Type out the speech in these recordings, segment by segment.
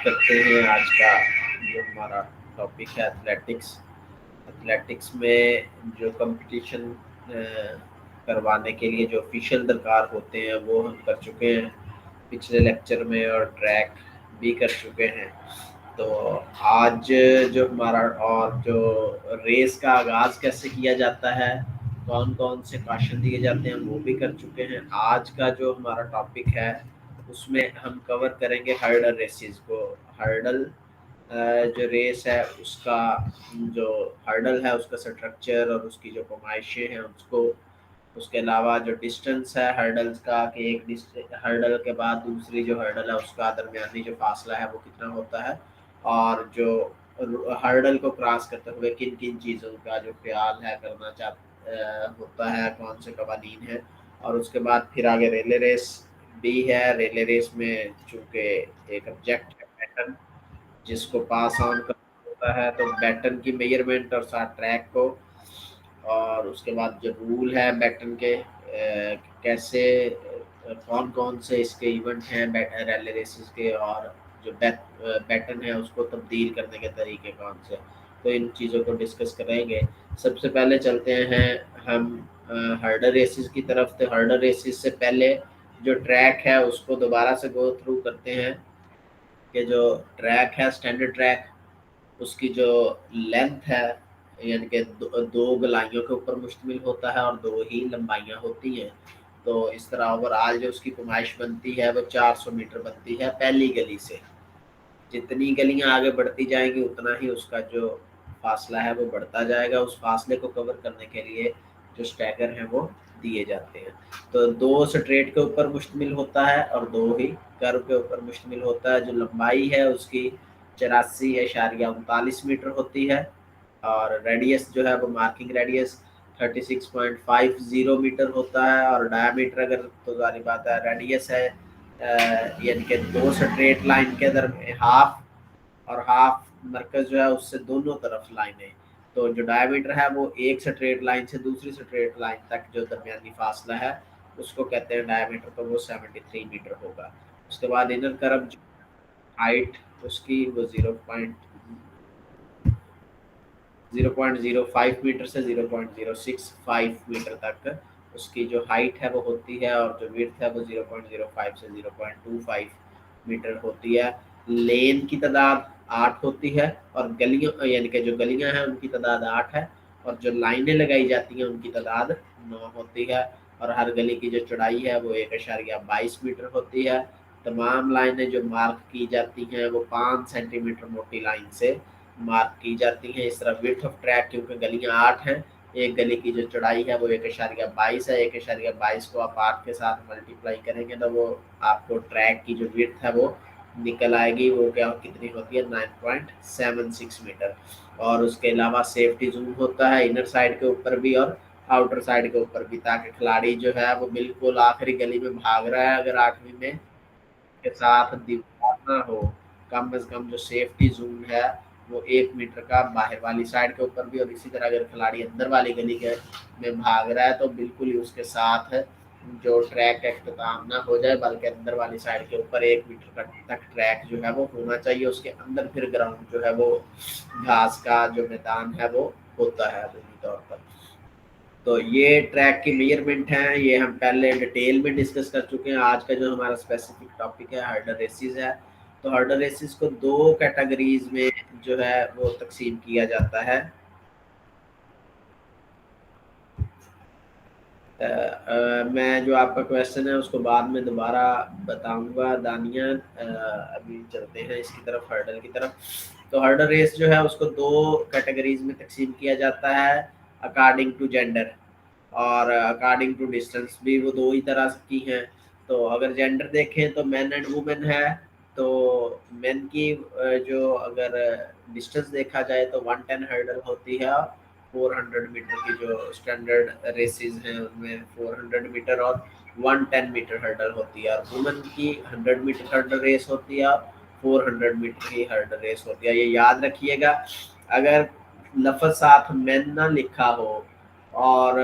करते हैं आज का जो हमारा टॉपिक है एथलेटिक्स। एथलेटिक्स में जो कंपटीशन करवाने के लिए जो ऑफिशियल दरकार होते हैं वो हम कर चुके हैं पिछले लेक्चर में, और ट्रैक भी कर चुके हैं। तो आज जो हमारा और जो रेस का आगाज़ कैसे किया जाता है, कौन कौन से क्वेश्चन दिए जाते हैं, वो भी कर चुके हैं। आज का जो हमारा टॉपिक है उसमें हम कवर करेंगे हर्डल रेसेस को। हर्डल जो रेस है उसका जो हर्डल है उसका स्ट्रक्चर और उसकी जो पैमाइशें हैं उसको, उसके अलावा जो डिस्टेंस है हर्डल्स का कि एक हर्डल के बाद दूसरी जो हर्डल है उसका दरमियानी जो फासला है वो कितना होता है, और जो हर्डल को क्रॉस करते हुए किन किन चीज़ों का जो ख्याल है करना होता है, कौन से कवानीन है। और उसके बाद फिर आगे रेले रेस भी है। रेले रेस में चूँकि एक ऑब्जेक्ट है पैटर्न जिसको पास ऑन करना होता है, तो बैटन की मेजरमेंट और साथ ट्रैक को, और उसके बाद जो रूल है बैटन के कैसे कौन कौन से इसके इवेंट हैं रैली रेसेस के, और जो बैटन है उसको तब्दील करने के तरीके कौन से। तो इन चीज़ों को डिस्कस करेंगे। सबसे पहले चलते हैं हम हर्डल रेसेस की तरफ। तो हर्डल रेसेस से पहले जो ट्रैक है उसको दोबारा से गो थ्रू करते हैं कि जो ट्रैक है स्टैंडर्ड ट्रैक, उसकी जो लेंथ है यानी कि दो गलाइयों के ऊपर मुश्तमिल होता है और दो ही लंबाइयाँ होती हैं। तो इस तरह ओवरऑल जो उसकी पैमाइश बनती है वो 400 मीटर बनती है पहली गली से। जितनी गलियां आगे बढ़ती जाएंगी उतना ही उसका जो फासला है वो बढ़ता जाएगा। उस फासले को कवर करने के लिए जो स्टैगर हैं वो दिए जाते हैं। तो दो स्ट्रेट के ऊपर मुश्तमिल होता है और दो ही कर्व के ऊपर मुश्तमिल होता है। जो लंबाई है उसकी 84.39 मीटर होती है, और रेडियस जो है वो मार्किंग रेडियस 36.50 मीटर होता है। और डायमीटर अगर तो जारी बात है रेडियस है यानी कि दो स्ट्रेट लाइन के दर हाफ, और हाफ मरकज जो है उससे दोनों तरफ लाइनें। तो जो डायमीटर है वो एक स्ट्रेट लाइन से दूसरी स्ट्रेट लाइन तक जो दरमियानी फासला है उसको कहते हैं डायमीटर, तो वो 73 मीटर होगा। उसके बाद इनर कर्व हाइट उसकी वो 0.05 मीटर से 0.065 मीटर तक उसकी जो हाइट है वो होती है, और जो विड्थ है वो 0.05 से 0.25 मीटर होती है। लेन की तादाद 8 होती है, और गलियों यानी कि जो गलियां हैं उनकी तादाद 8 है, और जो लाइनें लगाई जाती हैं उनकी तादाद 9 होती है। और हर गली की जो चौड़ाई है वो 1.22 मीटर होती है। तमाम लाइनें जो मार्क की जाती हैं वो 5 सेंटीमीटर मोटी लाइन से मार्क की जाती हैं। इस तरह विड्थ ऑफ ट्रैक क्योंकि गलियां 8 हैं, एक गली की जो चौड़ाई है वो 1.22 है। 1.22 को आप 8 के साथ मल्टीप्लाई करेंगे तो वो आपको ट्रैक की जो विड्थ है वो निकल आएगी। वो क्या कितनी होती है 9.76 मीटर। और उसके अलावा सेफ्टी जोन होता है इनर साइड के ऊपर भी और आउटर साइड के ऊपर भी, ताकि खिलाड़ी जो है वो बिल्कुल आखिरी गली में भाग रहा है अगर 8वीं में के साथ दीवार ना हो। कम से कम जो सेफ्टी जोन है वो 1 मीटर का बाहर वाली साइड के ऊपर भी, और इसी तरह अगर खिलाड़ी अंदर वाली गली के में भाग रहा है तो बिल्कुल ही उसके साथ जो ट्रैक का अख्ताम ना हो जाए, बल्कि अंदर वाली साइड के ऊपर 1 मीटर तक ट्रैक जो है वो होना चाहिए। उसके अंदर फिर ग्राउंड जो है वो घास का जो मैदान है वो होता है आधुनिक तौर पर। तो ये ट्रैक की मेजरमेंट है, ये हम पहले डिटेल में डिस्कस कर चुके हैं। आज का जो हमारा स्पेसिफिक टॉपिक है हर्डल रेसेस है। तो हर्डल रेसेस को दो कैटेगरीज में जो है वो तकसीम किया जाता है। मैं जो आपका क्वेश्चन है उसको बाद में दोबारा बताऊंगा दानिया। अभी चलते हैं इसकी तरफ, हर्डल की तरफ। तो हर्डल रेस जो है उसको दो कैटेगरीज में तकसीम किया जाता है अकॉर्डिंग टू जेंडर, और अकॉर्डिंग टू डिस्टेंस भी वो दो ही तरह की हैं। तो अगर जेंडर देखें तो मैन एंड वुमेन है। तो मेन की जो अगर डिस्टेंस देखा जाए तो 110 हर्डल होती है, 400 मीटर की जो स्टैंडर्ड रेसेस हैं उनमें 400 मीटर और 110 मीटर हर्डल होती है। और वुमेन की 100 मीटर हर्डल रेस होती है, 400 मीटर की हर्डल रेस होती है। ये याद रखिएगा, अगर लफ्ज़ साथ मेन ना लिखा हो और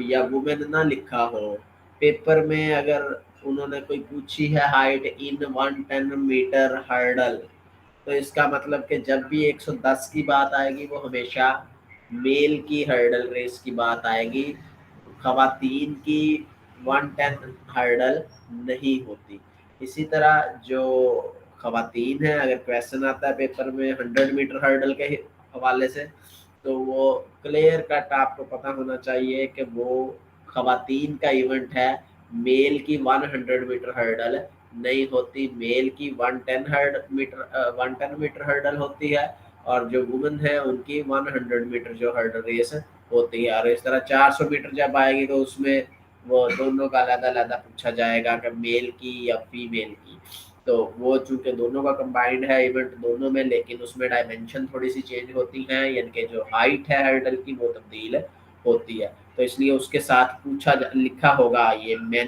या वुमेन ना लिखा हो पेपर में, अगर उन्होंने कोई पूछी है हाइट इन 110 मीटर हर्डल, तो इसका मतलब कि जब भी 110 की बात आएगी वो हमेशा मेल की हर्डल रेस की बात आएगी, खवातीन की 110 हर्डल नहीं होती। इसी तरह जो खवातीन है, अगर क्वेश्चन आता है पेपर में 100 मीटर हर्डल के हवाले से, तो वो क्लियर कट आपको पता होना चाहिए कि वो खवातीन का इवेंट है, मेल की 100 मीटर हर्डल नहीं होती, मेल की 110 मीटर हर्डल होती है, और जो वुमेन है उनकी 100 मीटर जो हर्डल रेस होती है। और इस तरह 400 मीटर जब आएगी तो उसमें वो दोनों का अलग-अलग पूछा जाएगा कि मेल की या फीमेल की। तो वो चूंकि दोनों का कंबाइंड है इवेंट दोनों में, लेकिन उसमें डायमेंशन थोड़ी सी चेंज होती हैं, यानी कि जो हाइट है हर्डल की वो तब्दील होती है। तो इसलिए उसके साथ लिखा होगा ये मैन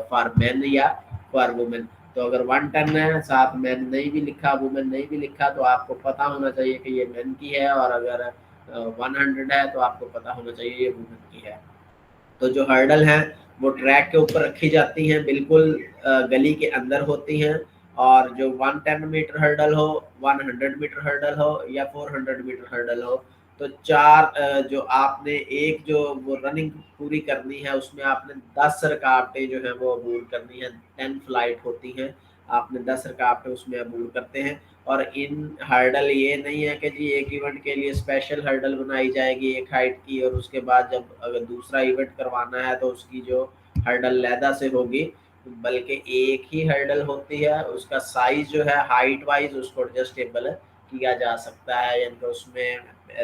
फॉर मैन या फॉर वुमेन। तो अगर 110 है साथ मैन नहीं भी लिखा, वुमेन नहीं भी लिखा, तो आपको पता होना चाहिए कि ये मैन की है, और अगर 100 है तो आपको पता होना चाहिए ये वुमेन की है। तो जो हर्डल हैं वो ट्रैक के ऊपर रखी जाती हैं, बिल्कुल गली के अंदर होती हैं। और जो 110 मीटर हर्डल हो, 100 मीटर हर्डल हो या 400 मीटर हर्डल हो, तो जो आपने एक जो वो रनिंग पूरी करनी है उसमें आपने 10 रुकावटें जो है वो अबूर करनी है। 10 फ्लाइट होती हैं, आपने 10 रुकावटें उसमें अबूर करते हैं। और इन हर्डल ये नहीं है कि जी एक इवेंट के लिए स्पेशल हर्डल बनाई जाएगी एक हाइट की, और उसके बाद जब अगर दूसरा इवेंट करवाना है तो उसकी जो हर्डल लहदा से होगी, बल्कि एक ही हर्डल होती है। उसका साइज जो है हाइट वाइज उसको एडजस्टेबल किया जा सकता है, यानी कि उसमें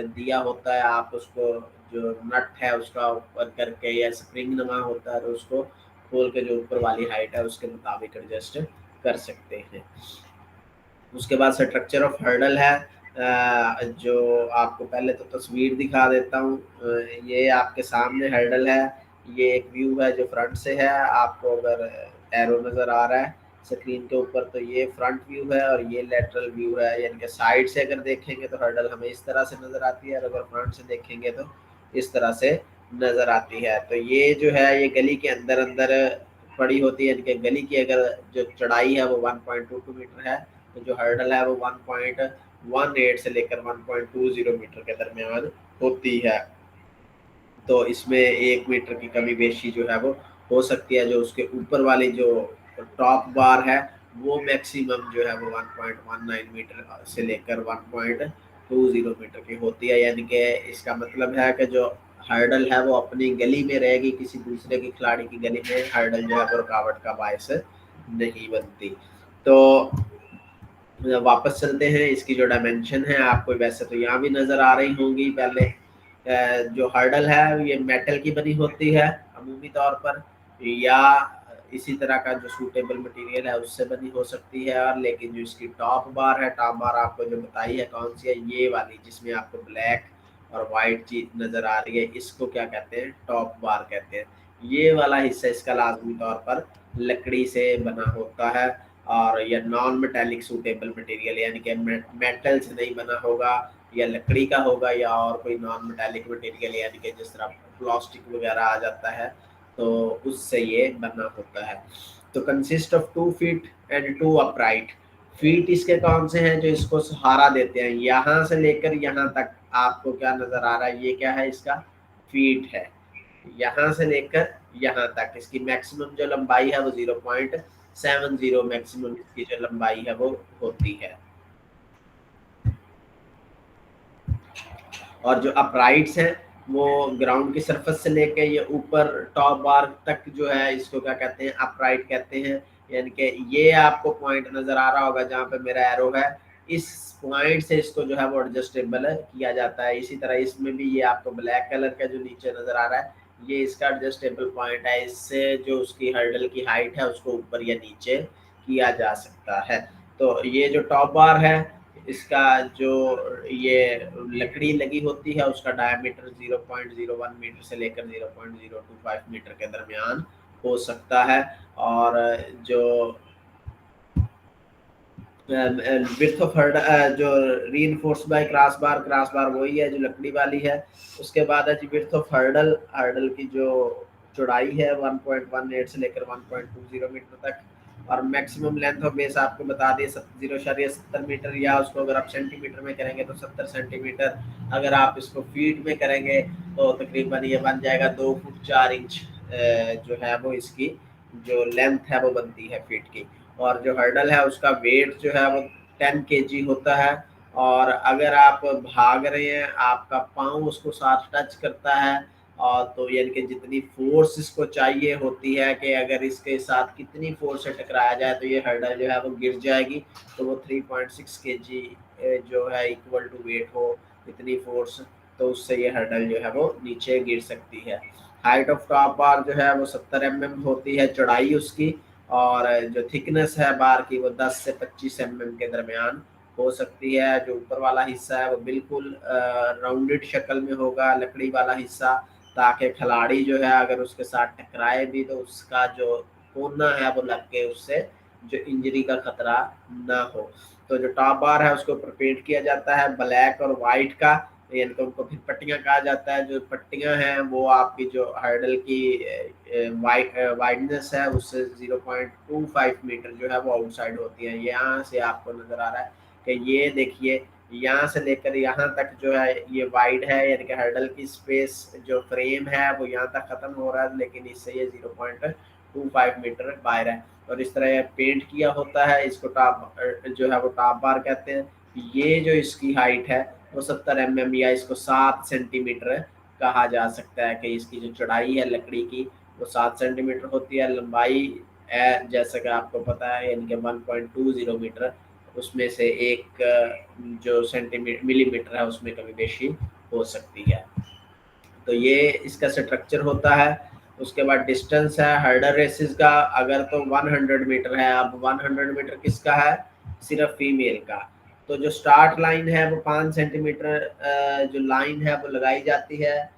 दिया होता है, आप उसको जो नट है उसका ऊपर करके, या स्प्रिंग नुमा होता है तो उसको खोल के जो ऊपर वाली हाइट है उसके मुताबिक एडजस्ट कर सकते हैं। उसके बाद स्ट्रक्चर ऑफ हर्डल है, जो आपको पहले तो तस्वीर दिखा देता हूँ। ये आपके सामने हर्डल है, ये एक व्यू है जो फ्रंट से है, आपको अगर एरो नज़र आ रहा है स्क्रीन के ऊपर तो ये फ्रंट व्यू है, और ये लेटरल व्यू है, यानी कि साइड से अगर देखेंगे तो हर्डल हमें इस तरह से नज़र आती है, और अगर फ्रंट से देखेंगे तो इस तरह से नज़र आती है। तो ये जो है ये गली के अंदर अंदर पड़ी होती है, यानी कि गली की अगर जो चढ़ाई है वो 1.22 मीटर है, तो जो हर्डल है वो 1.18 से लेकर 1.20 मीटर के दरमियान होती है। तो इसमें 1 मीटर की कमी बेशी जो है वो हो सकती है। जो उसके ऊपर वाली जो टॉप बार है वो मैक्सिमम जो है वो 1.19 मीटर से लेकर 1.20 मीटर की होती है, यानी कि इसका मतलब है कि जो हर्डल है वो अपनी गली में रहेगी, किसी दूसरे की खिलाड़ी की गली में हर्डल जो है वो रुकावट का बायस नहीं बनती। तो वापस चलते हैं, इसकी जो डायमेंशन है आपको वैसे तो यहाँ भी नज़र आ रही होंगी। पहले जो हर्डल है ये मेटल की बनी होती है अमूमी तौर पर, या इसी तरह का जो सूटेबल मटेरियल है उससे बनी हो सकती है। और लेकिन जो इसकी टॉप बार है, टॉप बार आपको जो बताई है कौन सी है, ये वाली जिसमें आपको ब्लैक और वाइट चीज नज़र आ रही है, इसको क्या कहते हैं, टॉप बार कहते हैं। ये वाला हिस्सा इसका लाजमी तौर पर लकड़ी से बना होता है, और यह नॉन मेटेलिक सूटेबल मटेरियल, यानी कि मेटल से नहीं बना होगा, या लकड़ी का होगा, या और कोई नॉन मेटेलिक मटेरियल, यानी कि जिस तरह प्लास्टिक वगैरह आ जाता है तो उससे ये बना होता है। तो consist of 2 feet and 2 upright. Feet इसके कौन से हैं जो इसको सहारा देते हैं, यहाँ से लेकर यहाँ तक आपको क्या नजर आ रहा है, ये क्या है, इसका फीट है। यहाँ से लेकर यहाँ तक इसकी मैक्सिमम जो लंबाई है वो 0.70 मैक्सिमम इसकी जो लंबाई है वो होती है। और जो अपराइट्स हैं वो ग्राउंड की सरफेस से लेके ये ऊपर टॉप बार तक जो है इसको क्या कहते हैं, अपराइट कहते हैं। यानी कि ये आपको पॉइंट नजर आ रहा होगा जहाँ पे मेरा एरो है, इस पॉइंट से इसको जो है वो एडजस्टेबल किया जाता है। इसी तरह इसमें भी ये आपको ब्लैक कलर का जो नीचे नजर आ रहा है ये इसका एडजस्टेबल पॉइंट है, इससे जो उसकी हर्डल की हाइट है उसको ऊपर या नीचे किया जा सकता है। तो ये जो टॉप बार है इसका जो ये लकड़ी लगी होती है उसका डायमीटर 0.01 मीटर से लेकर 0.025 मीटर के दरमियान हो सकता है। और जो विड्थ ऑफ हर्डल जो रीइंफोर्स्ड बाय क्रॉस बार वही है जो लकड़ी वाली है। उसके बाद है जी विड्थ ऑफ हर्डल, हर्डल की जो चौड़ाई है 1.18 से लेकर 1.20 मीटर तक। और मैक्सिमम लेंथ ऑफ बेस आपको बता दिए 0.70 मीटर, या उसको अगर आप सेंटीमीटर में करेंगे तो 70 सेंटीमीटर, अगर आप इसको फीट में करेंगे तो तकरीबन ये बन जाएगा 2 फुट 4 इंच जो है वो इसकी जो लेंथ है वो बनती है फीट की। और जो हर्डल है उसका वेट जो है वो 10 kg होता है। और अगर आप भाग रहे हैं, आपका पाँव उसको साथ टच करता है, और तो यानी कि जितनी फोर्स इसको चाहिए होती है कि अगर इसके साथ कितनी फोर्स से टकराया जाए तो ये हर्डल जो है वो गिर जाएगी। तो वो 3.6 kg जो है इक्वल टू वेट हो इतनी फोर्स, तो उससे ये हर्डल जो है वो नीचे गिर सकती है। हाइट ऑफ टॉप बार जो है वो 70 mm होती है चौड़ाई उसकी, और जो थिकनेस है बार की वो 10 से 25 mm के दरमियान हो सकती है। जो ऊपर वाला हिस्सा है वो बिल्कुल राउंडेड शक्ल में होगा, लकड़ी वाला हिस्सा, ताकि खिलाड़ी जो है अगर उसके साथ टकराए भी तो उसका जो कोना है वो लग के उससे जो इंजरी का खतरा ना हो। तो जो टॉप बार है उसके ऊपर पेंट किया जाता है ब्लैक और वाइट का, यानी कि उनको फिर पट्टियां कहा जाता है। जो पट्टियां हैं वो आपकी जो हर्डल की वाइडनेस है उससे 0.25 मीटर जो है वो आउटसाइड होती है। यहाँ से आपको नजर आ रहा है कि ये देखिए यहाँ से लेकर यहाँ तक जो है ये वाइड है, यानी कि हर्डल की स्पेस जो फ्रेम है वो यहाँ तक खत्म हो रहा है, लेकिन इससे ये 0.25 मीटर बाहर है। और इस तरह पेंट किया होता है, इसको टॉप जो है वो टॉप बार कहते हैं। ये जो इसकी हाइट है वो 70 mm या इसको 7 सेंटीमीटर कहा जा सकता है कि इसकी जो चौड़ाई है लकड़ी की वो 7 सेंटीमीटर होती है। लंबाई है जैसा कि आपको पता है यानी कि 1.20 मीटर, उसमें से एक जो सेंटीमीटर मिलीमीटर है उसमें कमी बेशी हो सकती है। तो ये इसका स्ट्रक्चर होता है। उसके बाद डिस्टेंस है हर्डल रेसेस का, अगर तो 100 मीटर है। अब 100 मीटर किसका है? सिर्फ फीमेल का। तो जो स्टार्ट लाइन है वो 5 सेंटीमीटर जो लाइन है वो लगाई जाती है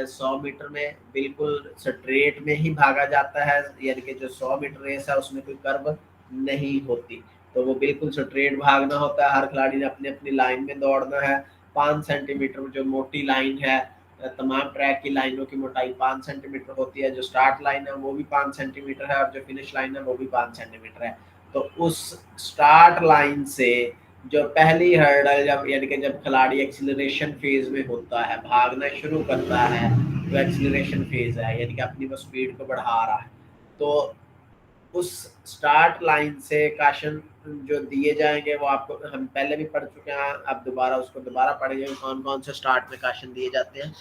100 मीटर में, बिल्कुल स्ट्रेट में ही भागा जाता है, यानी कि जो 100 मीटर रेस है उसमें कोई कर्व नहीं होती, तो वो बिल्कुल स्ट्रेट भागना होता है। हर खिलाड़ी ने अपनी अपनी लाइन में दौड़ना है। 5 सेंटीमीटर जो मोटी लाइन है, तमाम ट्रैक की लाइनों की मोटाई 5 सेंटीमीटर होती है। जो स्टार्ट लाइन है वो भी 5 सेंटीमीटर है और जो फिनिश लाइन है वो भी 5 सेंटीमीटर है। तो उस स्टार्ट लाइन से जो पहली हर्डल जब यानी कि जब खिलाड़ी एक्सीलरेशन फेज में होता है, भागना शुरू करता है, तो एक्सीलरेशन फेज है यानी कि अपनी वो स्पीड को बढ़ा रहा है, तो उस स्टार्ट लाइन से काशन जो दिए जाएंगे वो आपको हम पहले भी पढ़ चुके हैं, आप दोबारा उसको दोबारा पढ़ेंगे कौन कौन से स्टार्ट में काशन दिए जाते हैं।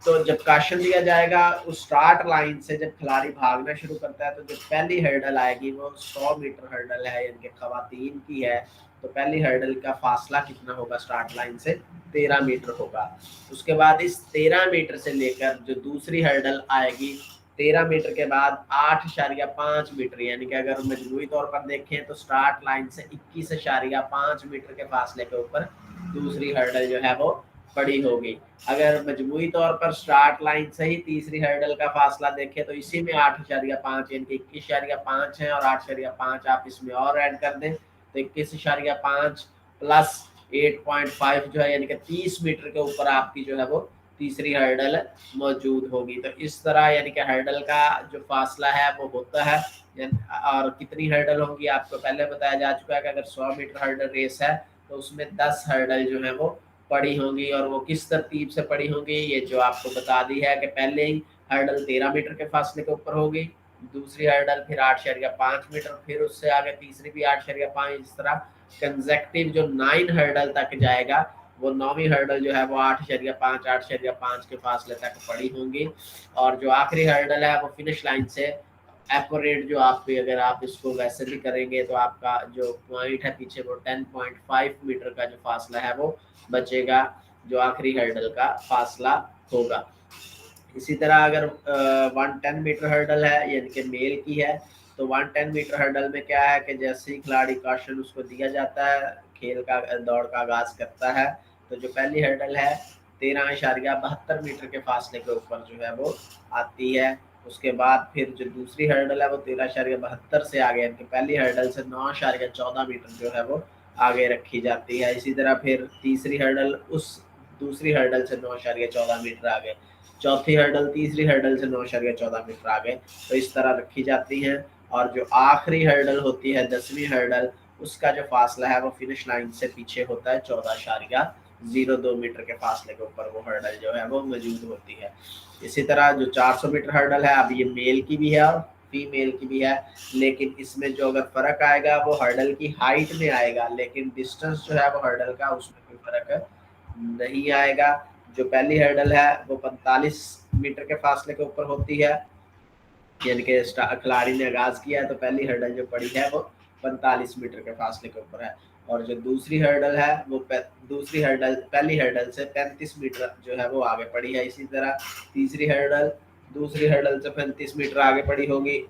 तो जब काशन दिया जाएगा उस स्टार्ट लाइन से जब खिलाड़ी भागना शुरू करता है, तो जो पहली हर्डल आएगी वो 100 मीटर हर्डल है यानी कि खवातीन की है। तो पहली हर्डल का फासला कितना होगा स्टार्ट लाइन से? 13 मीटर होगा। उसके बाद इस 13 मीटर से लेकर जो दूसरी हर्डल आएगी 13 मीटर के बाद 8.5 मीटर, यानी कि अगर मजमूई तौर पर देखें तो स्टार्ट लाइन से 21.5 मीटर के फासले के ऊपर दूसरी हर्डल जो है वो पड़ी होगी। अगर मजमूई तौर पर स्टार्ट लाइन से ही तीसरी हर्डल का फासला देखें तो इसी में 8.5 यानी कि 21.5 है, और 8.5 आप इसमें और ऐड कर दें तो 21.5 प्लस 8.5 जो है यानी कि 30 मीटर के ऊपर आपकी जो है वो तीसरी हर्डल मौजूद होगी। तो इस तरह यानी कि हर्डल का जो फासला है वो होता है। और कितनी हर्डल होंगी आपको पहले बताया जा चुका है कि अगर 100 मीटर हर्डल रेस है तो उसमें 10 हर्डल जो है वो पड़ी होंगी, और वो किस तरतीब से पड़ी होंगी ये जो आपको बता दी है कि पहले ही हर्डल 13 मीटर के फासले के ऊपर होगी, दूसरी हर्डल फिर 8.5 मीटर, फिर उससे आगे तीसरी भी 8.5, इस तरह कंसेक्टिव जो 9 हर्डल तक जाएगा वो 9वीं हर्डल जो है वो 8.5 के फासले तक पड़ी होंगी। और जो आखिरी हर्डल है वो फिनिश लाइन से एक्यूरेट जो आप अगर आप इसको वैसे भी करेंगे तो आपका जो पॉइंट है पीछे वो 10.5 मीटर का जो फासला है वो बचेगा, जो आखिरी हर्डल का फासला होगा। इसी तरह अगर 110 मीटर हर्डल है यानी कि मेल की है, तो 110 मीटर हर्डल में क्या है कि जैसे ही खिलाड़ी कॉशन उसको दिया जाता है, खेल का दौड़ का आगाज करता है, तो जो पहली हर्डल है 13.72 मीटर के फासले के ऊपर जो है वो आती है। उसके बाद फिर जो दूसरी हर्डल है वो 13.72 से आगे, यानी कि पहली हर्डल से 9.14 मीटर जो है वो आगे रखी जाती है। इसी तरह फिर तीसरी हर्डल उस दूसरी हर्डल से 9.14 मीटर आगे, चौथी हर्डल तीसरी हर्डल से 9.14 मीटर आगे, तो इस तरह रखी जाती हैं। और जो आखिरी हर्डल होती है 10वीं हर्डल, उसका जो फासला है वो फिनिश लाइन से पीछे होता है, 14.02 मीटर के फासले के ऊपर वो हर्डल जो है वो मौजूद होती है। इसी तरह जो 400 मीटर हर्डल है, अब ये मेल की भी है और फीमेल की भी है, लेकिन इसमें जो अगर फर्क आएगा वो हर्डल की हाइट में आएगा, लेकिन डिस्टेंस जो है वो हर्डल का उसमें कोई फर्क नहीं आएगा। जो पहली हर्डल है वो 45 मीटर के फासले के ऊपर होती है, यानी कि खिलाड़ी ने आगाज किया है तो पहली हर्डल जो पड़ी है वो 45 मीटर के फासले के ऊपर है। और जो दूसरी हर्डल है वो दूसरी हर्डल पहली हर्डल से 35 मीटर जो है वो आगे पड़ी है। इसी तरह तीसरी हर्डल दूसरी हर्डल से 35 मीटर आगे पड़ी होगी।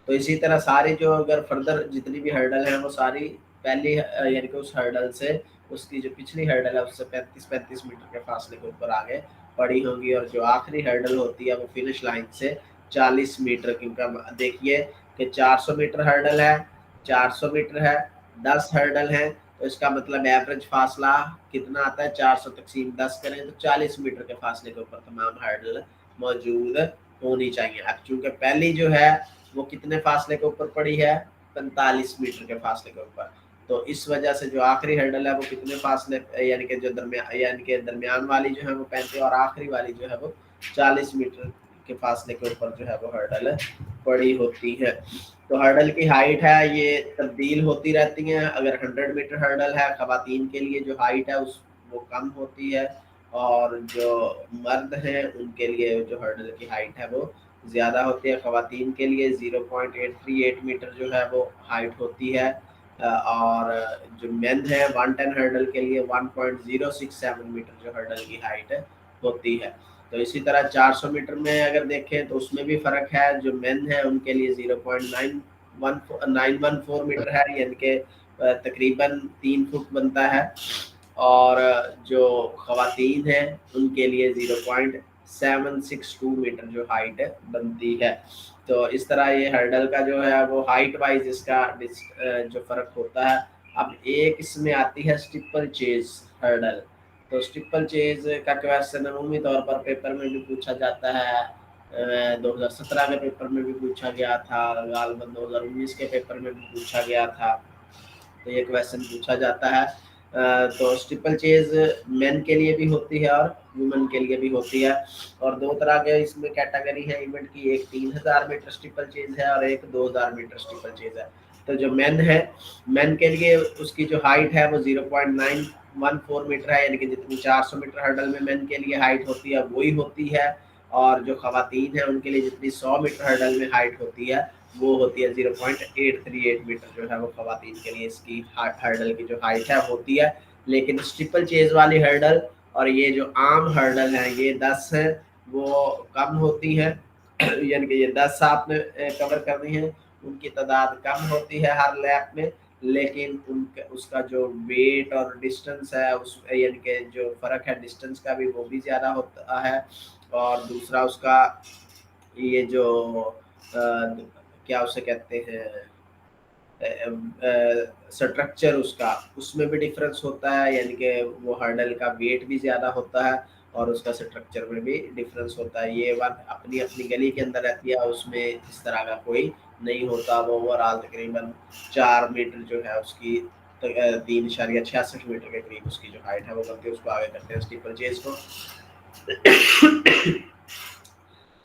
तो इसी तरह सारी जो अगर फर्दर जितनी भी हर्डल है वो सारी पहली यानी कि उस हर्डल से उसकी जो पिछली हर्डल है उससे 35 मीटर के फासले के ऊपर आगे पड़ी होंगी। और जो आखिरी हर्डल होती है वो फिनिश लाइन से 40 मीटर, क्योंकि देखिए कि 400 मीटर हर्डल है, 400 मीटर है, 10 हर्डल है, तो इसका मतलब एवरेज फासला कितना आता है, 400 तकसीम 10 करें तो 40 मीटर के फासले के ऊपर तमाम हर्डल मौजूद होनी चाहिए। अब चूंकि पहली जो है वो कितने फासले के ऊपर पड़ी है, 45 मीटर के फासले के ऊपर, तो इस वजह से जो आखिरी हर्डल है वो कितने फासले यानी कि जो दरमियान वाली जो है वो 35 और आखिरी वाली जो है वो 40 मीटर के फासले के ऊपर जो है वो हर्डल पड़ी होती है। तो हर्डल की हाइट है ये तब्दील होती रहती है। अगर 100 मीटर हर्डल है खवातीन के लिए जो हाइट है उस वो कम होती है, और जो मर्द हैं उनके लिए जो हर्डल की हाइट है वो ज़्यादा होती है। खवातीन के लिए 0.838 मीटर जो है वो हाइट होती है, और जो मेन है 110 हर्डल के लिए 1.067 मीटर जो हर्डल की हाइट होती है। तो इसी तरह 400 मीटर में अगर देखें तो उसमें भी फ़र्क है। जो मेन है उनके लिए 0.914 मीटर है, यानी कि तकरीबन 3 फुट बनता है, और जो खवातीन हैं उनके लिए 0.762 मीटर जो हाइट बनती है। तो इस तरह ये हर्डल का जो है वो हाइट वाइज इसका जो फ़र्क होता है। अब एक इसमें आती है स्टिपल चेज हर्डल। तो स्टिपल चेज का क्वेश्चन अमूमी तौर पर पेपर में भी पूछा जाता है, 2017 के पेपर में भी पूछा गया था, गालबन 2019 के पेपर में भी पूछा गया था, तो ये क्वेश्चन पूछा जाता है। तो स्टिपल चेज मेन के लिए भी होती है और वुमेन के लिए भी होती है, और दो तरह के इसमें कैटेगरी है इवेंट की, एक 3000 मीटर स्टिपल चेज है और एक 2000 मीटर स्टिपल चेज है। तो जो मेन है, मेन के लिए उसकी जो हाइट है वो 0.914 मीटर है, यानी कि जितनी 400 मीटर हर्डल में मेन के लिए हाइट होती है वही होती है, और जो खवातीन है उनके लिए जितनी 100 मीटर हर्डल में हाइट होती है वो होती है 0.838 मीटर जो है वो खवातीन के लिए इसकी हर्डल की जो हाइट है होती है। लेकिन स्टिपल चेज वाली हर्डल और ये जो आम हर्डल है ये 10 है, वो कम होती है, यानी कि ये 10 आपने कवर करनी है, उनकी तादाद कम होती है हर लैप में, लेकिन उनका उसका जो वेट और डिस्टेंस है उस यानी कि जो फ़र्क है डिस्टेंस का भी वो भी ज़्यादा होता है। और दूसरा उसका ये जो क्या उसे कहते हैं स्ट्रक्चर उसका उसमें भी डिफरेंस होता है, यानी कि वो हर्डल का वेट भी ज़्यादा होता है और उसका स्ट्रक्चर में भी डिफरेंस होता है। ये बात अपनी अपनी गली के अंदर रहती है, उसमें इस तरह का कोई नहीं होता। वो ओवरऑल तकरीबन 4 मीटर जो है उसकी 3.66 मीटर के करीब उसकी जो हाइट है वो बनती है। उसको आगे करते हैं स्टीपल चेज को।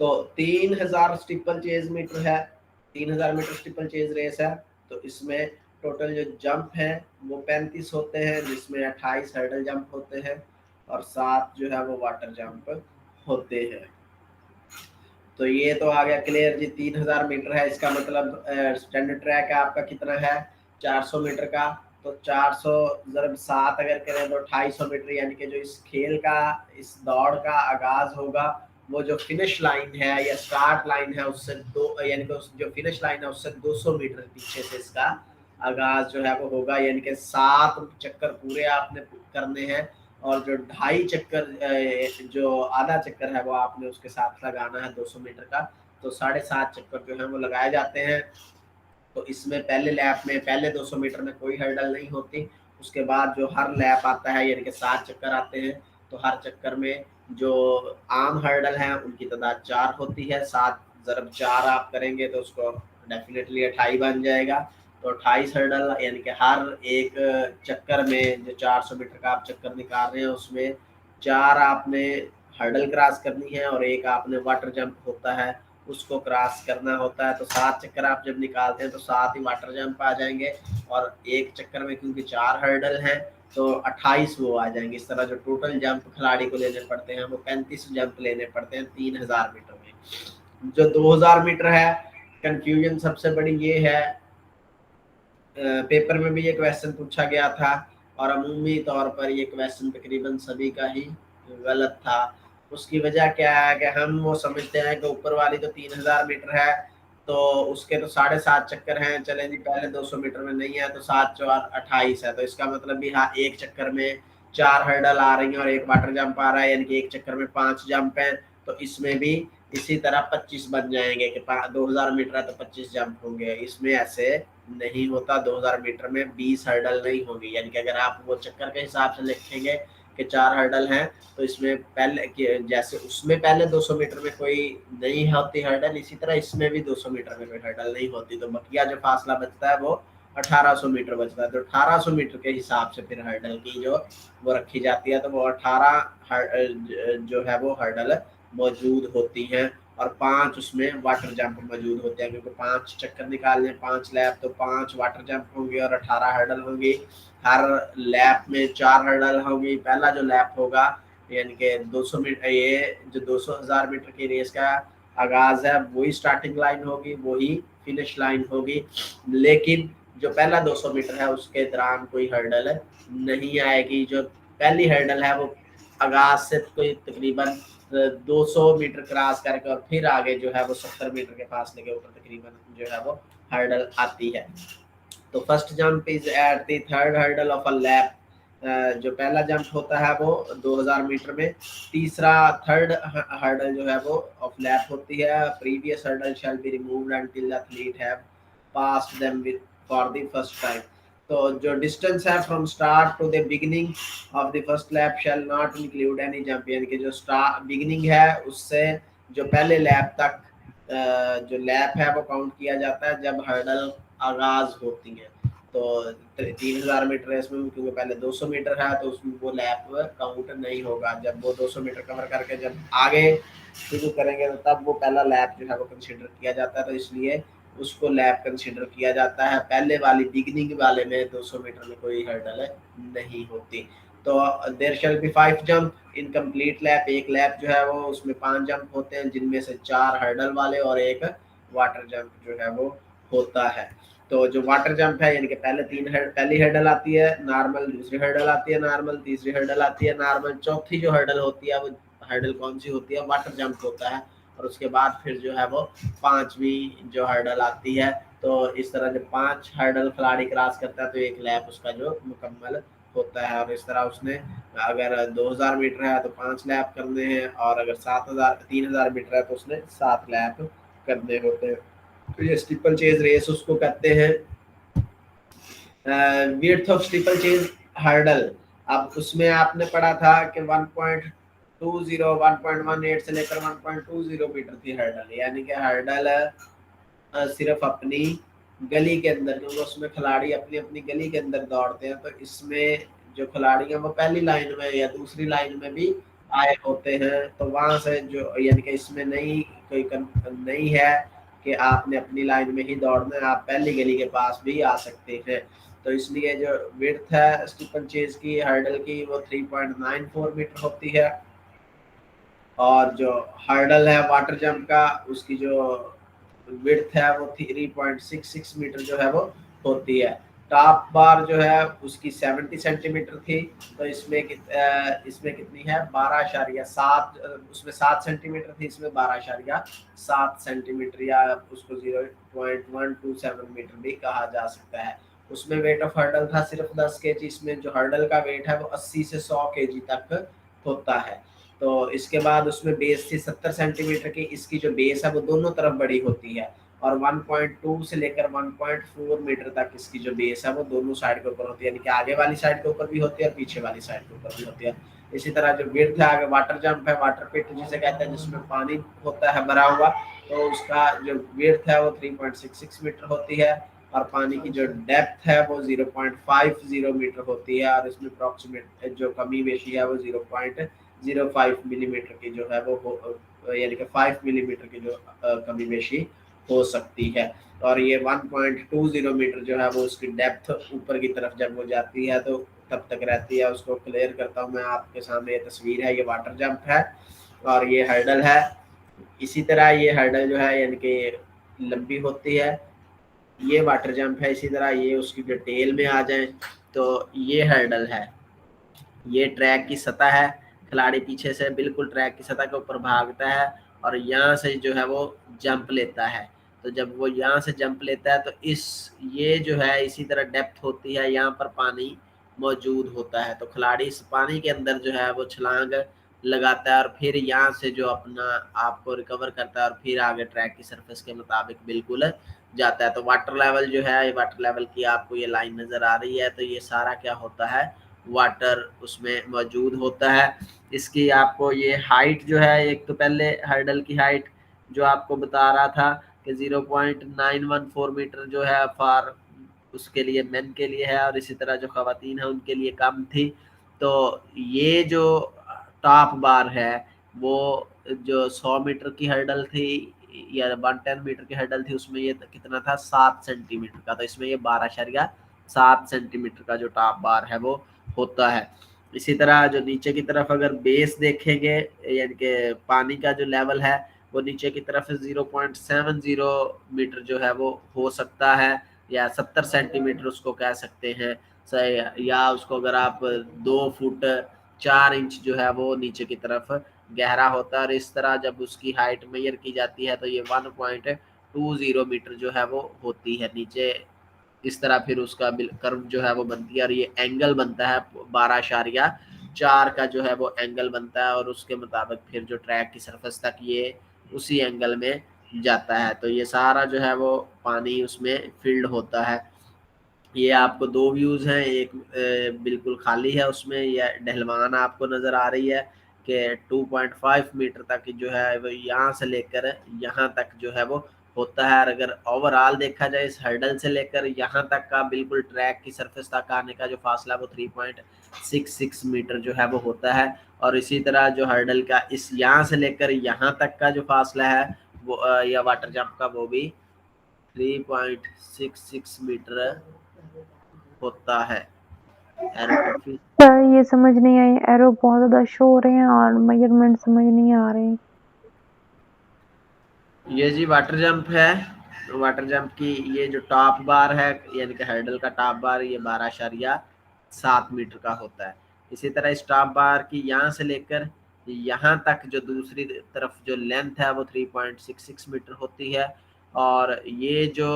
तो 3000 स्टीपल चेज मीटर है, 3000 मीटर स्टीपल चेज रेस है। तो इसमें टोटल जो जंप है वो 35 होते हैं, जिसमें 28 हर्डल जंप होते हैं और 7 जो है वो वाटर जंप होते हैं। तो ये तो आ गया क्लियर जी। 3000 मीटर है, इसका मतलब स्टैंडर्ड ट्रैक है आपका कितना है 400 मीटर का, तो 400 ज़रब 7 अगर करें तो 250 मीटर, यानी कि जो इस खेल का इस दौड़ का आगाज होगा वो जो फिनिश लाइन है या स्टार्ट लाइन है उससे दो, यानी कि जो फिनिश लाइन है उससे 200 मीटर पीछे से इसका आगाज जो है वो होगा, यानी कि 7 चक्कर पूरे आपने करने हैं, और जो 2.5 चक्कर जो आधा चक्कर है वो आपने उसके साथ लगाना है 200 मीटर का। तो 7.5 चक्कर जो है वो लगाए जाते हैं। तो इसमें पहले लैप में पहले 200 मीटर में कोई हर्डल नहीं होती, उसके बाद जो हर लैप आता है यानी कि 7 चक्कर आते हैं, तो हर चक्कर में जो आम हर्डल हैं उनकी तादाद 4 होती है, 7 ज़रब 4 आप करेंगे तो उसको डेफिनेटली 28 बन जाएगा। तो 28 हर्डल यानी कि हर एक चक्कर में जो 400 मीटर का आप चक्कर निकाल रहे हैं उसमें 4 आपने हर्डल क्रॉस करनी है और एक आपने वाटर जंप होता है उसको क्रॉस करना होता है। तो 7 चक्कर आप जब निकालते हैं तो 7 ही वाटर जंप आ जाएंगे और एक चक्कर में क्योंकि 4 हर्डल हैं तो 28 वो आ जाएंगे। इस तरह जो टोटल जंप खिलाड़ी को लेने पड़ते हैं वो 35 जंप लेने पड़ते हैं 3000 मीटर में। जो 2000 मीटर है, कंफ्यूजन सबसे बड़ी ये है, पेपर में भी ये क्वेश्चन पूछा गया था और अमूमी तौर पर ये क्वेश्चन तकरीबन सभी का ही गलत था। उसकी वजह क्या है कि हम वो समझते हैं कि ऊपर वाली तो 3000 मीटर है तो उसके तो 7.5 चक्कर हैं, चले जी पहले 200 मीटर में नहीं है तो 7 4 28 है, तो इसका मतलब भी हाँ एक चक्कर में 4 हर्डल आ रही है और एक वाटर जंप आ रहा है, यानी कि एक चक्कर में 5 जंप है। तो इसमें भी इसी तरह 25 बन जाएंगे कि 2000 मीटर है तो 25 जंप होंगे। इसमें ऐसे नहीं होता, 2000 मीटर में 20 हर्डल नहीं होगी, यानी कि अगर आप वो चक्कर के हिसाब से लिखेंगे कि 4 हर्डल हैं तो इसमें पहले जैसे उसमें पहले 200 मीटर में कोई नहीं होती हर्डल, इसी तरह इसमें भी 200 मीटर में कोई हर्डल नहीं होती। तो बकिया जो फासला बचता है वो 1800 मीटर बचता है। तो 1800 मीटर के हिसाब से फिर हर्डल की जो वो रखी जाती है, तो वो 18 जो है वो हर्डल मौजूद होती हैं और 5 उसमें वाटर जंप मौजूद होते हैं, क्योंकि 5 चक्कर निकालने 5 लैप तो 5 वाटर जंप होंगे और 18 हर्डल होंगी। हर लैप में 4 हर्डल होंगी। पहला जो लैप होगा यानी कि 200 मीटर, ये जो 200,000 मीटर की रेस का आगाज है वही स्टार्टिंग लाइन होगी, वही फिनिश लाइन होगी, लेकिन जो पहला 200 मीटर है उसके दौरान कोई हर्डल नहीं आएगी। जो पहली हर्डल है वो आगाज से कोई तकरीबन 200 मीटर क्रॉस करके और फिर आगे जो है वो 70 मीटर के फासले के ऊपर तकरीबन जो है वो हर्डल आती है। तो first jump is at the third hurdle of a lap, जो पहला जंप होता है वो 2000 मीटर में। तीसरा थर्ड हर्डल जो है वो ऑफ लैप होती है। Previous hurdle shall be removed until the athlete have passed them with for the first time. तो जो डिस्टेंस है from start to the beginning of the first lap shall not include any jump, यानी कि जो start beginning है उससे जो पहले लैप तक जो लैप है वो काउंट किया जाता है जब हर्डल आगाज होती है। तो 3000 मीटर रेस में क्योंकि पहले 200 मीटर है तो उसमें वो लैप काउंट नहीं होगा। जब वो 200 मीटर कवर करके जब आगे शुरू करेंगे तो तब वो पहला लैप जो है वो कंसीडर किया जाता है, तो इसलिए उसको लैप कंसीडर किया जाता है। पहले वाली बिगिनिंग वाले में 200 मीटर में कोई हर्डल नहीं होती। तो there shall be 5 jump in complete lap, एक लैप जो है वो उसमें 5 जंप होते हैं जिनमें से 4 हर्डल वाले और एक वाटर जंप जो है वो होता है। तो जो वाटर जंप है यानी कि पहली हर्डल आती है नॉर्मल, दूसरी हर्डल आती है नॉर्मल, तीसरी हर्डल आती है नॉर्मल, चौथी जो हर्डल होती है वो हर्डल कौन सी होती है, वाटर जंप होता है। और उसके बाद फिर जो है वो 5वीं जो हर्डल आती है। तो इस तरह जब 5 हर्डल खिलाड़ी क्रॉस करता है तो एक लैप उसका जो मुकम्मल होता है। और इस तरह उसने अगर 2000 मीटर है तो 5 लैप करने हैं और अगर 3000 मीटर है तो उसने 7 लैप करने होते हैं। तो ये स्टीपल चेज रेस उसको कहते हैं। Width of steeple chase hurdle, अब उसमें आपने पढ़ा था कि 1.20 1.18 से लेकर 1.20 मीटर थी हर्डल, यानी कि हर्डल सिर्फ अपनी गली के अंदर, क्योंकि उसमें खिलाड़ी अपनी अपनी गली के अंदर दौड़ते हैं, तो इसमें जो खिलाड़ी हैं वो पहली लाइन में या दूसरी लाइन में भी आए होते हैं। तो वहां से जो यानी कि इसमें नहीं है कि आपने अपनी लाइन में ही दौड़ना है, आप पहली गली के पास भी आ सकते हैं। तो इसलिए जो विड्थ है स्टीपल चेज की हर्डल की वो 3.94 मीटर होती है और जो हर्डल है वाटर जंप का उसकी जो विड्थ है वो 3.66 मीटर जो है वो होती है। टॉप बार जो है उसकी 70 सेंटीमीटर थी, तो इसमें कितनी है 12.7, उसमें 7 सेंटीमीटर थी, इसमें 12.7 सेंटीमीटर या उसको 0.127 मीटर भी कहा जा सकता है। उसमें वेट ऑफ हर्डल था सिर्फ 10 केजी, इसमें जो हर्डल का वेट है वो 80 से 100 केजी तक होता है। तो इसके बाद उसमें बेस थी 70 सेंटीमीटर की, इसकी जो बेस है वो दोनों तरफ बड़ी होती है और 1.2 से लेकर 1.4 मीटर तक इसकी जो बेस है वो दोनों साइड के ऊपर होती है, यानी कि आगे वाली साइड के ऊपर भी होती है और पीछे वाली साइड के ऊपर भी होती है। इसी तरह जो विड्थ है, अगर वाटर जंप है, वाटर पिट जिसे कहते हैं, जिसमें पानी होता है भरा हुआ, तो उसका जो विड्थ है वो 3.66 मीटर होती है, और पानी की जो डेप्थ है वो 0.50 मीटर होती है, और इसमें अप्रोक्सीमेट जो कमी बेशी है वो 0.05 मिलीमीटर की जो है वो यानी कि 5 मिलीमीटर की जो कमी बेशी हो सकती है। और ये 1.20 मीटर जो है वो उसकी डेप्थ ऊपर की तरफ जब हो जाती है तो तब तक रहती है। उसको क्लियर करता हूँ मैं आपके सामने, ये तस्वीर है, ये वाटर जंप है और ये हर्डल है। इसी तरह ये हर्डल जो है यानी कि लंबी होती है, ये वाटर जंप है। इसी तरह ये उसकी डिटेल में आ जाए तो ये हर्डल है, ये ट्रैक की सतह है, खिलाड़ी पीछे से बिल्कुल ट्रैक की सतह के ऊपर भागता है और यहाँ से जो है वो जंप लेता है। तो जब वो यहाँ से जंप लेता है तो ये जो है इसी तरह डेप्थ होती है, यहाँ पर पानी मौजूद होता है, तो खिलाड़ी इस पानी के अंदर जो है वो छलांग लगाता है और फिर यहाँ से जो अपना आपको रिकवर करता है और फिर आगे ट्रैक की सरफेस के मुताबिक बिल्कुल जाता है। तो वाटर लेवल जो है, वाटर लेवल की आपको ये लाइन नजर आ रही है, तो ये सारा क्या होता है, वाटर उसमें मौजूद होता है। इसकी आपको ये हाइट जो है, एक तो पहले हर्डल की हाइट जो आपको बता रहा था कि 0.914 मीटर जो है फॉर उसके लिए मेन के लिए है, और इसी तरह जो खवातीन है उनके लिए कम थी। तो ये जो टॉप बार है वो जो 100 मीटर की हर्डल थी या 110 मीटर की हर्डल थी उसमें ये कितना था, 7 सेंटीमीटर का, तो इसमें ये 12.7 सेंटीमीटर का जो टॉप बार है वो होता है। इसी तरह जो नीचे की तरफ अगर बेस देखेंगे यानी कि पानी का जो लेवल है वो नीचे की तरफ 0.70 मीटर जो है वो हो सकता है, या 70 सेंटीमीटर उसको कह सकते हैं, या उसको अगर आप 2 फुट 4 इंच जो है वो नीचे की तरफ गहरा होता है। और इस तरह जब उसकी हाइट मेजर की जाती है तो ये 1.20 मीटर जो है वो होती है नीचे। इस तरह फिर उसका कर्व जो है वो बनती है और ये एंगल बनता है 12.4 का जो है वो एंगल बनता है, और उसके मुताबिक फिर जो ट्रैक की सरफेस तक ये उसी एंगल में जाता है। तो ये सारा जो है वो पानी उसमें फिल्ड होता है। ये आपको 2 व्यूज हैं, एक बिल्कुल खाली है, उसमें यह ढलवान आपको नजर आ रही है कि 2.5 मीटर तक जो है वो यहाँ से लेकर यहाँ तक जो है वो होता है। और अगर ओवरऑल देखा जाए इस हर्डल से लेकर यहाँ तक का बिल्कुल ट्रैक की सरफेस तक आने का जो फासला वो 3.66 मीटर जो है वो होता है। और इसी तरह जो हर्डल का इस यहाँ से लेकर यहाँ तक का जो फासला है वो या वाटर जंप का वो भी 3.66 मीटर होता है। एरो काफी सर ये समझ नहीं आई, एरो बहुत ज्यादा शो हो रहे हैं और मेजरमेंट समझ नहीं आ रहे। ये जी वाटर जंप है। वाटर जंप की ये जो टॉप बार है यानी कि हर्डल का टॉप बार ये 12.7 मीटर का होता है। इसी तरह इस टॉप बार की यहाँ से लेकर यहाँ तक जो दूसरी तरफ जो लेंथ है वो 3.66 मीटर होती है। और ये जो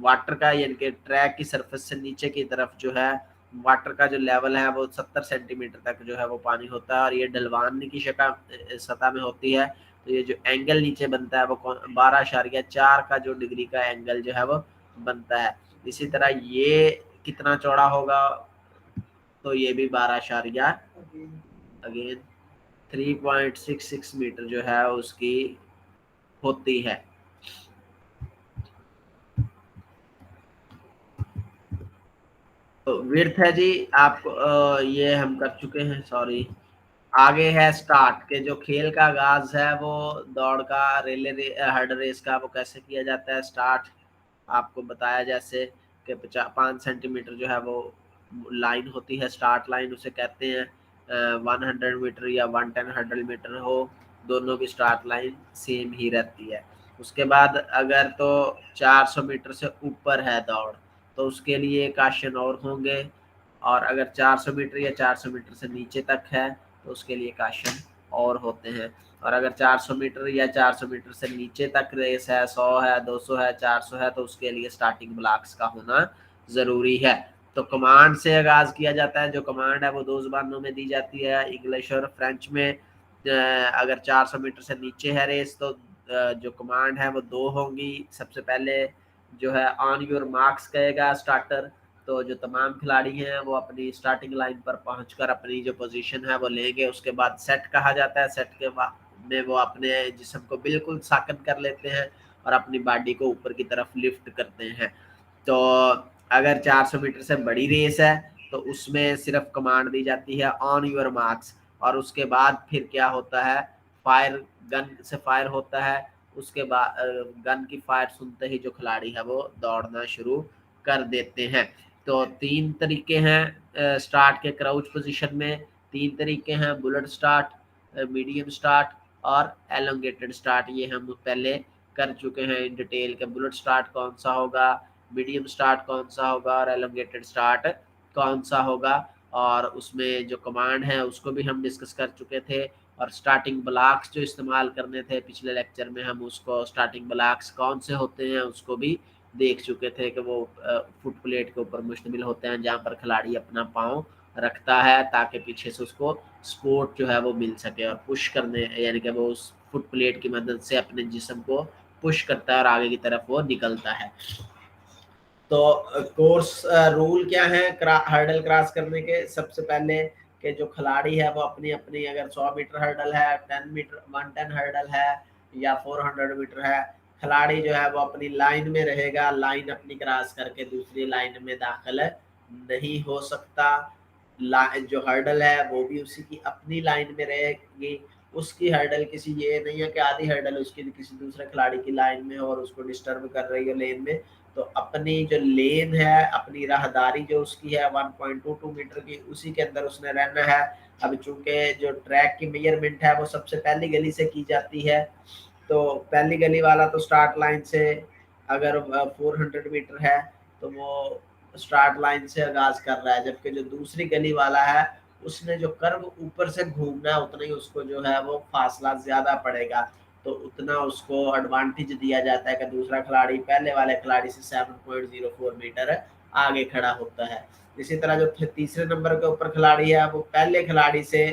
वाटर का यानी कि ट्रैक की सरफेस से नीचे की तरफ जो है वाटर का जो लेवल है वो 70 सेंटीमीटर तक जो है वो पानी होता है, और ये ढलवान की सतह में होती है। तो ये जो एंगल नीचे बनता है वो 12.4 का जो डिग्री का एंगल जो है वो बनता है। इसी तरह ये कितना चौड़ा होगा, तो ये भी 12 अगेन 3.66 मीटर जो है उसकी होती है। तो विड्थ है जी आपको ये हम कर चुके हैं, सॉरी। आगे है स्टार्ट के जो खेल का आगाज है वो दौड़ का हर्ड रेस का वो कैसे किया जाता है। स्टार्ट आपको बताया जैसे कि 5 सेंटीमीटर जो है वो लाइन होती है, स्टार्ट लाइन उसे कहते हैं। 100 मीटर या 110 मीटर हो, दोनों की स्टार्ट लाइन सेम ही रहती है। उसके बाद अगर तो 400 मीटर से ऊपर है दौड़ तो उसके लिए काशन और होंगे, और अगर 400 मीटर या 400 मीटर से नीचे तक है तो उसके लिए काशन और होते हैं। और अगर 400 मीटर या 400 मीटर से नीचे तक रेस है, 100 है, 200 है, 400 है, तो उसके लिए स्टार्टिंग ब्लॉक्स का होना ज़रूरी है। तो कमांड से आगाज़ किया जाता है। जो कमांड है वो 2 ज़बानों में दी जाती है, इंग्लिश और फ्रेंच में। अगर 400 मीटर से नीचे है रेस तो जो कमांड है वो 2 होंगी। सबसे पहले जो है ऑन योर मार्क्स कहेगा स्टार्टर, तो जो तमाम खिलाड़ी हैं वो अपनी स्टार्टिंग लाइन पर पहुंचकर अपनी जो पोजीशन है वो लेंगे। उसके बाद सेट कहा जाता है, सेट के बाद में वो अपने जिस्म को बिल्कुल साकन कर लेते हैं और अपनी बॉडी को ऊपर की तरफ लिफ्ट करते हैं। तो अगर 400 मीटर से बड़ी रेस है तो उसमें सिर्फ कमांड दी जाती है ऑन योर मार्क्स, और उसके बाद फिर क्या होता है, फायर, गन से फायर होता है। उसके बाद गन की फायर सुनते ही जो खिलाड़ी है वो दौड़ना शुरू कर देते हैं। तो 3 तरीके हैं स्टार्ट के क्राउच पोजीशन में, 3 तरीके हैं, बुलेट स्टार्ट, मीडियम स्टार्ट और एलोंगेटेड स्टार्ट। ये हम पहले कर चुके हैं इन डिटेल के, बुलेट स्टार्ट कौन सा होगा, मीडियम स्टार्ट कौन सा होगा और एलोंगेटेड स्टार्ट कौन सा होगा। और उसमें जो कमांड है उसको भी हम डिस्कस कर चुके थे, और स्टार्टिंग ब्लॉक्स जो इस्तेमाल करने थे पिछले लेक्चर में हम उसको, स्टार्टिंग ब्लॉक्स कौन से होते हैं उसको भी देख चुके थे कि वो फुट प्लेट के ऊपर मुश्तमिल होते हैं जहाँ पर खिलाड़ी अपना पाँव रखता है ताकि पीछे से उसको सपोर्ट जो है वो मिल सके और पुश करने, यानी कि वो उस फुट प्लेट की मदद से अपने जिस्म को पुश करता है और आगे की तरफ वो निकलता है। तो कोर्स रूल क्या है हर्डल क्रॉस करने के? सबसे पहले कि जो खिलाड़ी है वो अपनी अपनी, अगर 100 मीटर हर्डल है, 10 मीटर 110 हर्डल है या 400 मीटर है, खिलाड़ी जो है वो अपनी लाइन में रहेगा, लाइन अपनी क्रॉस करके दूसरी लाइन में दाखिल नहीं हो सकता। जो हर्डल है वो भी उसी की अपनी लाइन में रहेगी, उसकी हर्डल किसी, ये नहीं है कि आधी हर्डल उसकी किसी दूसरे खिलाड़ी की लाइन में हो और उसको डिस्टर्ब कर रही है लेन में। तो अपनी जो लेन है, अपनी राहदारी जो उसकी है 1.22 मीटर की, उसी के अंदर उसने रहना है। अब चूंकि जो ट्रैक की मेजरमेंट है वो सबसे पहली गली से की जाती है, तो पहली गली वाला तो स्टार्ट लाइन से, अगर 400 मीटर है तो वो स्टार्ट लाइन से आगाज कर रहा है, जबकि जो दूसरी गली वाला है उसने जो कर्व ऊपर से घूमना है उतना ही उसको जो है वो फासला ज्यादा पड़ेगा, तो उतना उसको एडवांटेज दिया जाता है कि दूसरा खिलाड़ी पहले वाले खिलाड़ी से 7.04 मीटर आगे खड़ा होता है। इसी तरह जो तीसरे नंबर के ऊपर खिलाड़ी है वो पहले खिलाड़ी से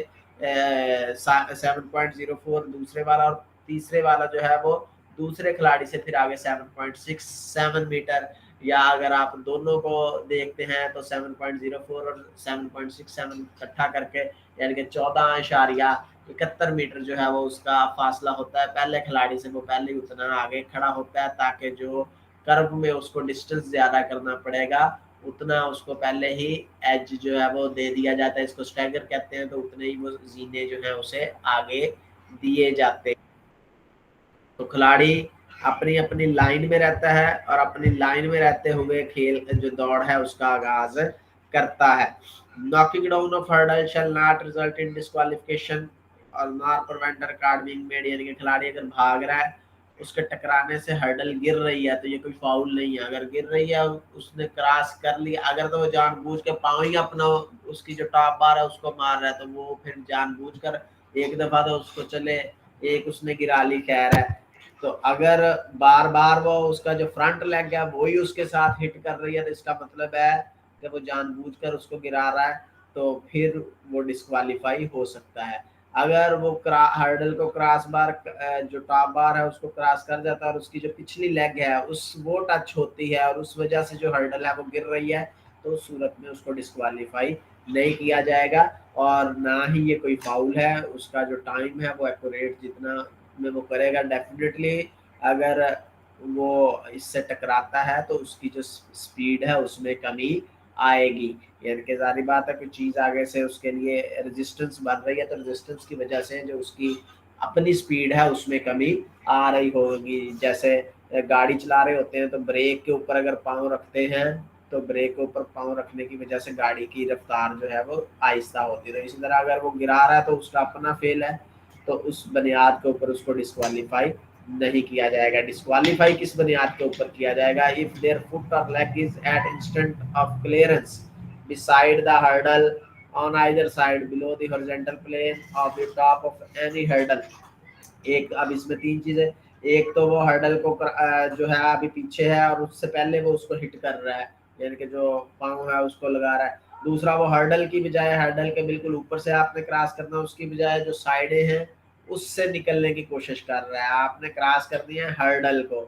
7.04 दूसरे वाला, और तीसरे वाला जो है वो दूसरे खिलाड़ी से फिर आगे 7.67 मीटर, या अगर आप दोनों को देखते हैं तो 7.04 और 7.67 इकट्ठा करके यानी कि 14.71 मीटर जो है वो उसका फासला होता है पहले खिलाड़ी से, वो पहले उतना आगे खड़ा होता है ताकि जो कर्व में उसको डिस्टेंस ज्यादा करना पड़ेगा उतना उसको पहले ही एज जो है वो दे दिया जाता है, इसको स्टैगर कहते हैं, तो उतने ही वो जीने जो है उसे आगे दिए जाते हैं। तो खिलाड़ी अपनी अपनी लाइन में रहता है और अपनी लाइन में रहते हुए खेल जो दौड़ है उसका आगाज करता है। Knocking down of hurdle shall not result in disqualification और not prevent record being made, यानी कि खिलाड़ी अगर भाग रहा है उसके टकराने से हर्डल गिर रही है तो ये कोई फाउल नहीं है, अगर गिर रही है उसने क्रॉस कर लिया, अगर तो वो जानबूझ के पाँव ही अपना उसकी जो टॉप बार है उसको मार रहा है तो वो फिर जानबूझकर, एक दफा तो उसको चले, एक उसने गिरा ली खैर है, तो अगर बार बार वो उसका जो फ्रंट लेग है वही उसके साथ हिट कर रही है तो इसका मतलब है कि वो जानबूझकर उसको गिरा रहा है, तो फिर वो डिस्क्वालीफाई हो सकता है। अगर वो हर्डल को क्रॉस बार जो टॉप बार है उसको क्रॉस कर जाता है और उसकी जो पिछली लेग है उस वो टच होती है और उस वजह से जो हर्डल है वो गिर रही है, तो उस सूरत में उसको डिस्क्वालीफाई नहीं किया जाएगा और ना ही ये कोई फाउल है। उसका जो टाइम है वो एक्यूरेट जितना में वो करेगा डेफिनेटली, अगर वो इससे टकराता है तो उसकी जो स्पीड है उसमें कमी आएगी, यानी कि जारी बात है कोई चीज़ आगे से उसके लिए रेजिस्टेंस बन रही है तो रेजिस्टेंस की वजह से जो उसकी अपनी स्पीड है उसमें कमी आ रही होगी। जैसे गाड़ी चला रहे होते हैं तो ब्रेक के ऊपर अगर पाँव रखते हैं तो ब्रेक के ऊपर पाँव रखने की वजह से गाड़ी की रफ्तार जो है वो आहिस्ता होती है, तो इसी तरह अगर वो गिरा रहा है तो उसका अपना फेल है, तो उस बुनियाद के ऊपर उसको डिस्क्वालीफाई नहीं किया जाएगा। डिस्क्वालीफाई किस बुनियाद के ऊपर किया जाएगा? इफ देयर फुट और leg is at instant of clearance beside the hurdle on either side below the horizontal plane of the top of any hurdle। एक, अब इसमें 3 चीजें, एक तो वो हर्डल को जो है अभी पीछे है और उससे पहले वो उसको हिट कर रहा है यानी कि जो पाँव है उसको लगा रहा है। दूसरा वो हर्डल की बजाय, हर्डल के बिल्कुल ऊपर से आपने क्रॉस करना, उसकी बजाय जो साइडें हैं उससे निकलने की कोशिश कर रहा है, आपने क्रॉस कर दिया है हर्डल को,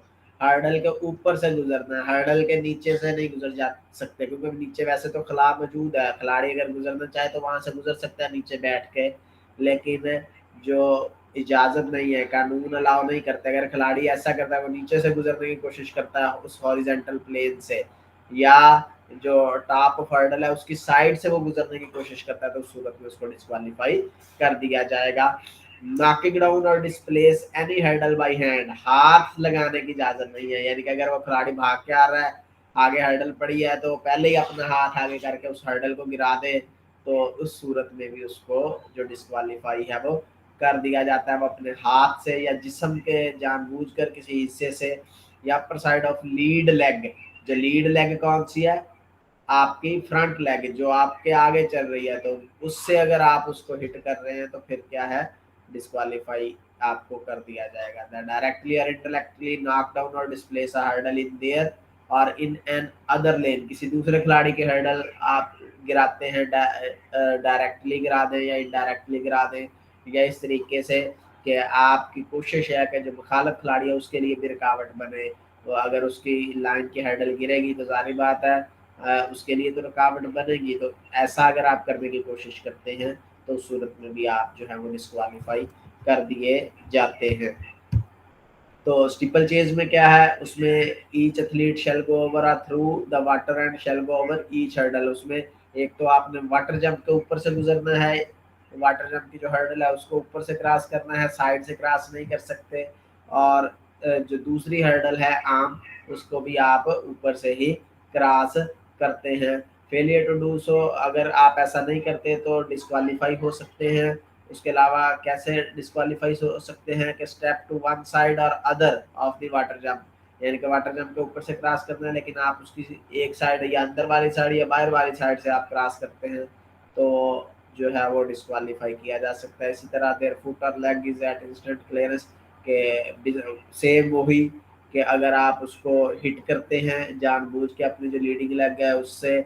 हर्डल के ऊपर से गुजरना है, हर्डल के नीचे से नहीं गुजर जा सकते, क्योंकि नीचे वैसे तो खला मौजूद है, खिलाड़ी अगर गुजरना चाहे तो वहां से गुजर सकता है नीचे बैठ के, लेकिन जो इजाजत नहीं है, कानून अलाउ नहीं करते। अगर खिलाड़ी ऐसा करता है, वो नीचे से गुजरने की कोशिश करता है उस हॉरिजेंटल प्लेन से, या जो टॉप ऑफ हर्डल है उसकी साइड से वो गुजरने की कोशिश करता है, तो उस सूरत में उसको डिस्क्वालीफाई कर दिया जाएगा। नॉकिंग डाउन और displace any hurdle by hand, हाथ लगाने की इजाजत नहीं है, यानी कि अगर वो खिलाड़ी भाग के आ रहा है, आगे हर्डल पड़ी है, तो पहले ही अपना हाथ आगे करके उस हर्डल को गिरा दे, तो उस सूरत में भी उसको जो डिस्क्वालीफाई है वो कर दिया जाता है। वो अपने हाथ से या जिस्म के जानबूझकर किसी हिस्से से, या upper side of lead leg, जो लीड लेग कौन सी है, आपकी फ्रंट लेग जो आपके आगे चल रही है, तो उससे अगर आप उसको हिट कर रहे हैं तो फिर क्या है, डिस्क्वालीफाई आपको कर दिया जाएगा। डायरेक्टली और इंटेलेक्चुअली नॉक डाउन और displace a hurdle in their और इन एन अदर लेन, किसी दूसरे खिलाड़ी के हर्डल आप गिराते हैं, डायरेक्टली गिरा दें या इनडायरेक्टली गिरा दें, या इस तरीके से कि आपकी कोशिश है कि जो मुखालफ खिलाड़ी है उसके लिए भी रुकावट बने। तो अगर उसकी लाइन की हर्डल गिरेगी तो जाहिर बात है उसके लिए तो रुकावट बनेगी। तो ऐसा अगर आप करने की कोशिश करते हैं तो उस सूरत में भी आप जो है वो डिस्क्वालीफाई कर दिए जाते हैं। तो स्टीपल चेज में क्या है, उसमें each athlete shall go over through the water and shall go over each hurdle. उसमें एक तो आपने वाटर जंप के ऊपर से गुजरना है, वाटर जंप की जो हर्डल है उसको ऊपर से क्रॉस करना है, साइड से क्रॉस नहीं कर सकते। और जो दूसरी हर्डल है आम, उसको भी आप ऊपर से ही क्रॉस करते हैं। फेलियर टू डू सो, अगर आप ऐसा नहीं करते तो डिस्क्वालीफाई हो सकते हैं। उसके अलावा कैसे डिस्क्वालीफाई हो सकते हैं कि स्टेप टू वन साइड और other of the water jump, यानी कि वाटर जंप के ऊपर से क्रॉस करना है, लेकिन आप उसकी एक साइड या अंदर वाली साइड या बाहर वाली साइड से आप क्रॉस करते हैं, तो जो है वो डिस्क्वालीफाई किया जा सकता है। इसी तरह देयर फुट और leg is at instant clearance, के सेम वही कि अगर आप उसको हिट करते हैं जानबूझ के अपनी जो लीडिंग लेग है उससे,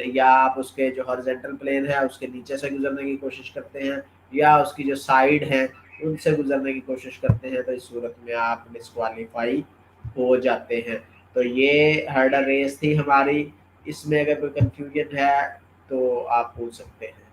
या आप उसके जो हॉरिजॉन्टल प्लेन है उसके नीचे से गुजरने की कोशिश करते हैं, या उसकी जो साइड है उनसे गुजरने की कोशिश करते हैं, तो इस सूरत में आप डिस्क्वालीफाई हो जाते हैं। तो ये हर्डल रेस थी हमारी, इसमें अगर कोई कंफ्यूजन है तो आप पूछ सकते हैं।